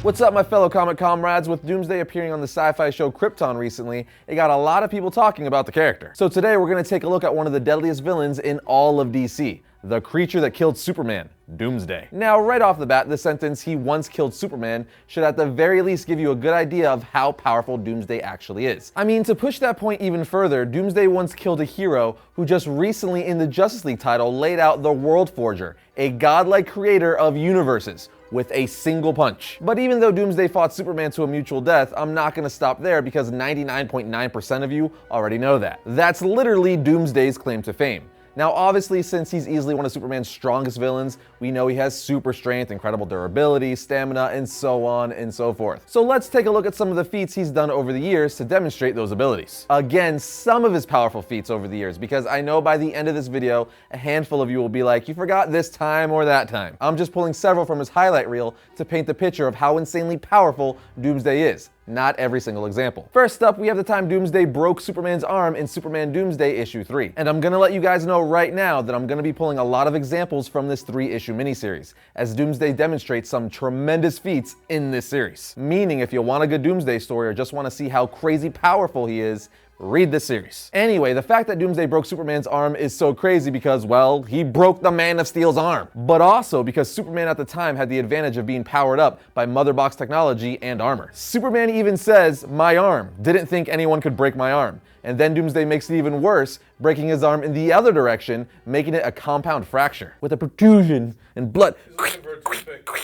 What's up, my fellow comic comrades? With Doomsday appearing on the sci-fi show Krypton recently, it got a lot of people talking about the character. So today we're going to take a look at one of the deadliest villains in all of DC, the creature that killed Superman, Doomsday. Now, right off the bat, the sentence, "he once killed Superman," should at the very least give you a good idea of how powerful Doomsday actually is. I mean, to push that point even further, Doomsday once killed a hero who just recently in the Justice League title laid out the World Forger, a godlike creator of universes, with a single punch. But even though Doomsday fought Superman to a mutual death, I'm not gonna stop there because 99.9% of you already know that. That's literally Doomsday's claim to fame. Now, obviously, since he's easily one of Superman's strongest villains, we know he has super strength, incredible durability, stamina, and so on and so forth. So let's take a look at some of the feats he's done over the years to demonstrate those abilities. Again, some of his powerful feats over the years, because I know by the end of this video, a handful of you will be like, you forgot this time or that time. I'm just pulling several from his highlight reel to paint the picture of how insanely powerful Doomsday is. Not every single example. First up, we have the time Doomsday broke Superman's arm in Superman Doomsday issue 3. And I'm gonna let you guys know right now that I'm gonna be pulling a lot of examples from this 3-issue miniseries, as Doomsday demonstrates some tremendous feats in this series. Meaning, if you want a good Doomsday story or just want to see how crazy powerful he is, read the series. Anyway, the fact that Doomsday broke Superman's arm is so crazy because, well, he broke the Man of Steel's arm. But also because Superman at the time had the advantage of being powered up by Mother Box technology and armor. Superman even says, "My arm. Didn't think anyone could break my arm." And then Doomsday makes it even worse, breaking his arm in the other direction, making it a compound fracture with a protrusion and blood.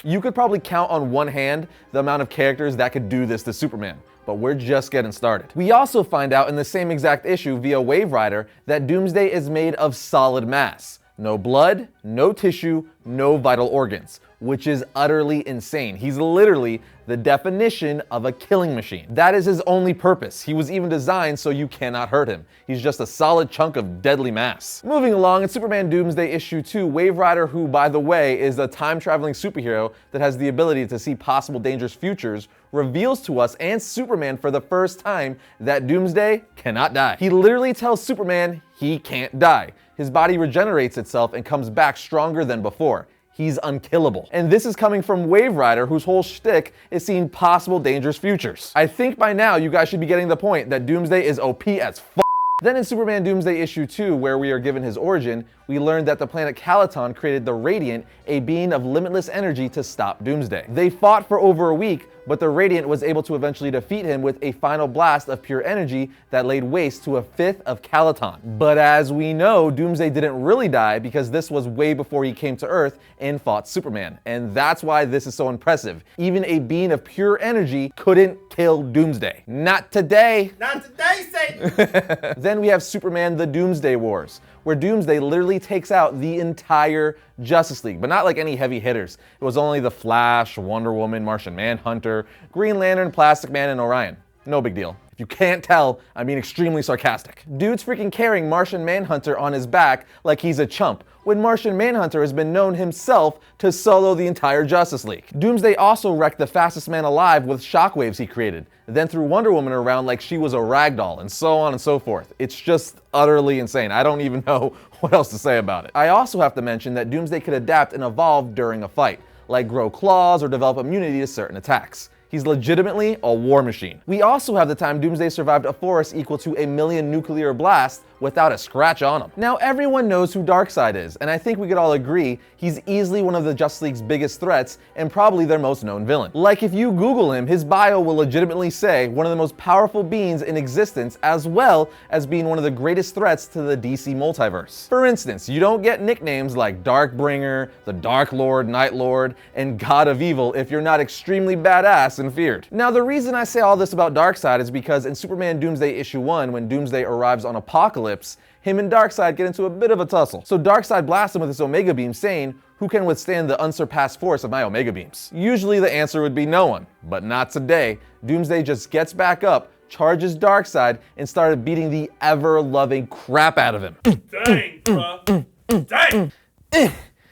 You could probably count on one hand the amount of characters that could do this to Superman. But we're just getting started. We also find out in the same exact issue via Wave Rider that Doomsday is made of solid mass. No blood, no tissue, no vital organs, which is utterly insane. He's literally the definition of a killing machine. That is his only purpose. He was even designed so you cannot hurt him. He's just a solid chunk of deadly mass. Moving along, in Superman Doomsday issue 2, Wave Rider, who by the way is a time-traveling superhero that has the ability to see possible dangerous futures, reveals to us and Superman for the first time that Doomsday cannot die. He literally tells Superman he can't die. His body regenerates itself and comes back stronger than before. He's unkillable. And this is coming from Wave Rider, whose whole shtick is seeing possible dangerous futures. I think by now you guys should be getting the point that Doomsday is OP as f***. Then in Superman Doomsday issue 2, where we are given his origin, we learned that the planet Calaton created the Radiant, a being of limitless energy, to stop Doomsday. They fought for over a week, but the Radiant was able to eventually defeat him with a final blast of pure energy that laid waste to a fifth of Calaton. But as we know, Doomsday didn't really die because this was way before he came to Earth and fought Superman. And that's why this is so impressive. Even a being of pure energy couldn't kill Doomsday. Not today. Not today, Satan! Then we have Superman The Doomsday Wars, where Doomsday literally takes out the entire Justice League, but not like any heavy hitters. It was only the Flash, Wonder Woman, Martian Manhunter, Green Lantern, Plastic Man, and Orion. No big deal. If you can't tell, I'm being extremely sarcastic. Dude's freaking carrying Martian Manhunter on his back like he's a chump, when Martian Manhunter has been known himself to solo the entire Justice League. Doomsday also wrecked the fastest man alive with shockwaves he created, then threw Wonder Woman around like she was a ragdoll, and so on and so forth. It's just utterly insane. I don't even know what else to say about it. I also have to mention that Doomsday could adapt and evolve during a fight, like grow claws or develop immunity to certain attacks. He's legitimately a war machine. We also have the time Doomsday survived a forest equal to 1 million nuclear blasts without a scratch on him. Now, everyone knows who Darkseid is, and I think we could all agree he's easily one of the Justice League's biggest threats and probably their most known villain. Like, if you Google him, his bio will legitimately say one of the most powerful beings in existence, as well as being one of the greatest threats to the DC multiverse. For instance, you don't get nicknames like Darkbringer, the Dark Lord, Night Lord, and God of Evil if you're not extremely badass and feared. Now, the reason I say all this about Darkseid is because in Superman Doomsday issue 1, when Doomsday arrives on Apokolips, him and Darkseid get into a bit of a tussle. So Darkseid blasts him with his Omega Beam, saying, "Who can withstand the unsurpassed force of my Omega Beams?" Usually the answer would be no one, but not today. Doomsday just gets back up, charges Darkseid, and started beating the ever-loving crap out of him. Dang, bruh. Dang!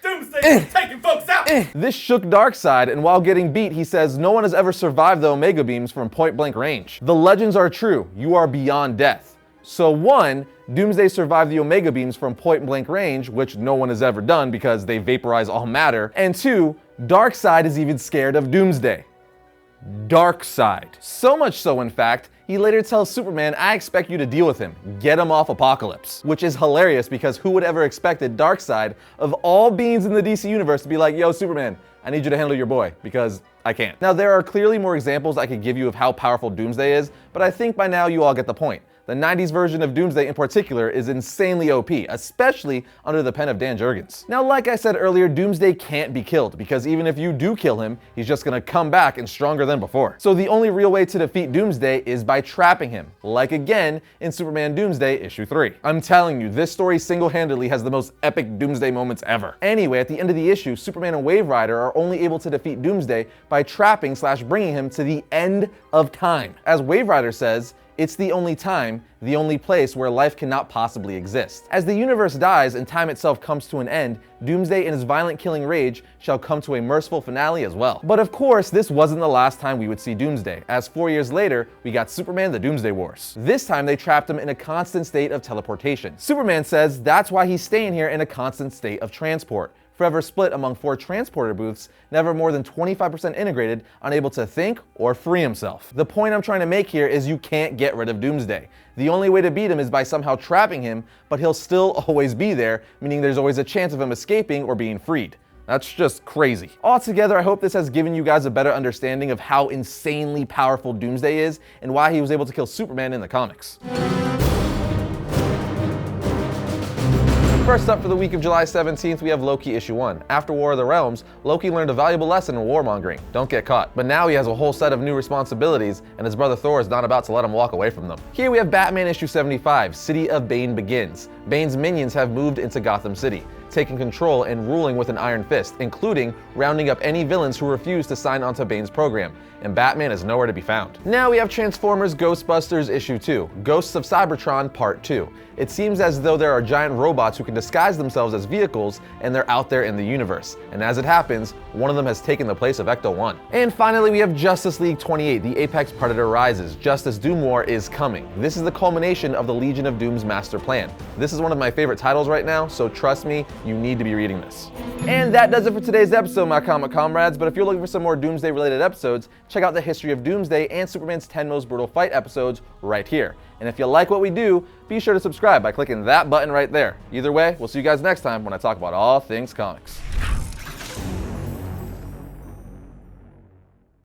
Doomsday taking folks out! This shook Darkseid, and while getting beat, he says, "No one has ever survived the Omega Beams from point-blank range. The legends are true. You are beyond death." So 1, Doomsday survived the Omega Beams from point-blank range, which no one has ever done because they vaporize all matter. And 2, Darkseid is even scared of Doomsday. Darkseid. So much so, in fact, he later tells Superman, I expect you to deal with him. Get him off Apocalypse. Which is hilarious because who would ever expected Darkseid, of all beings in the DC universe, to be like, yo, Superman, I need you to handle your boy, because I can't. Now, there are clearly more examples I could give you of how powerful Doomsday is, but I think by now you all get the point. The 90s version of Doomsday in particular is insanely OP, especially under the pen of Dan Jurgens. Now, like I said earlier, Doomsday can't be killed, because even if you do kill him, he's just gonna come back and stronger than before. So the only real way to defeat Doomsday is by trapping him, like again in Superman Doomsday issue 3. I'm telling you, this story single-handedly has the most epic Doomsday moments ever. Anyway, at the end of the issue, Superman and Wave Rider are only able to defeat Doomsday by trapping / bringing him to the end of time. As Wave Rider says, it's the only time, the only place where life cannot possibly exist. As the universe dies and time itself comes to an end, Doomsday in his violent killing rage shall come to a merciful finale as well. But of course, this wasn't the last time we would see Doomsday, as 4 years later, we got Superman the Doomsday Wars. This time they trapped him in a constant state of teleportation. Superman says that's why he's staying here in a constant state of transport. Forever split among 4 transporter booths, never more than 25% integrated, unable to think or free himself. The point I'm trying to make here is you can't get rid of Doomsday. The only way to beat him is by somehow trapping him, but he'll still always be there, meaning there's always a chance of him escaping or being freed. That's just crazy. Altogether, I hope this has given you guys a better understanding of how insanely powerful Doomsday is and why he was able to kill Superman in the comics. First up for the week of July 17th, we have Loki issue 1. After War of the Realms, Loki learned a valuable lesson in warmongering. Don't get caught. But now he has a whole set of new responsibilities, and his brother Thor is not about to let him walk away from them. Here we have Batman issue 75, City of Bane begins. Bane's minions have moved into Gotham City, taking control and ruling with an iron fist, including rounding up any villains who refuse to sign onto Bane's program, and Batman is nowhere to be found. Now we have Transformers Ghostbusters issue 2, Ghosts of Cybertron part 2. It seems as though there are giant robots who can disguise themselves as vehicles, and they're out there in the universe. And as it happens, one of them has taken the place of Ecto-1. And finally, we have Justice League 28, The Apex Predator Rises. Justice Doom War is coming. This is the culmination of the Legion of Doom's master plan. This is one of my favorite titles right now, so trust me, you need to be reading this. And that does it for today's episode, my comic comrades. But if you're looking for some more Doomsday related episodes, check out the History of Doomsday and Superman's 10 Most Brutal Fight episodes right here. And if you like what we do, be sure to subscribe by clicking that button right there. Either way, we'll see you guys next time when I talk about all things comics.